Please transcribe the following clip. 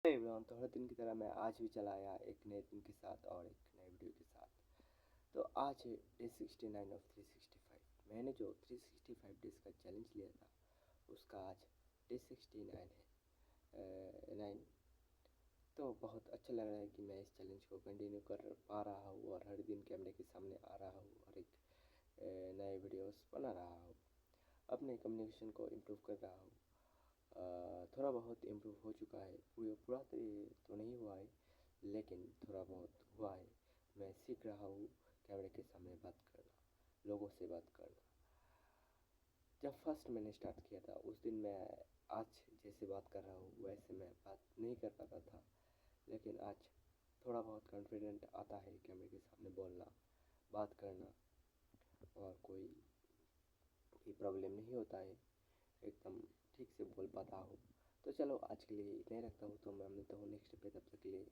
Everyone, तो हर दिन की तरह मैं आज भी चला आया एक नए दिन के साथ और एक नए वीडियो के साथ। तो आज है डे 69 ऑफ 365। मैंने जो 365 डेज़ का चैलेंज लिया था उसका आज डे 69 है 9। तो बहुत अच्छा लग रहा है कि मैं इस चैलेंज को कंटिन्यू कर पा रहा हूँ और हर दिन कैमरे के सामने आ रहा हूँ और एक नए वीडियोस बना रहा हूँ। अपने कम्युनिकेशन को इम्प्रूव कर रहा हूँ। थोड़ा बहुत इम्प्रूव हो चुका है, पूरा तो नहीं हुआ है लेकिन थोड़ा बहुत हुआ है। मैं सीख रहा हूँ कैमरे के सामने बात करना, लोगों से बात करना। जब फर्स्ट मैंने स्टार्ट किया था उस दिन मैं आज जैसे बात कर रहा हूँ वैसे मैं बात नहीं कर पाता था, लेकिन आज थोड़ा बहुत कॉन्फिडेंट आता है कैमरे के सामने बोलना, बात करना और कोई प्रॉब्लम नहीं होता है, एकदम ठीक से बोल पाता हूँ। तो चलो आज के लिए इतना ही रखता हूँ, तो मैं मिलता हूँ नेक्स्ट पे, तब तक के लिए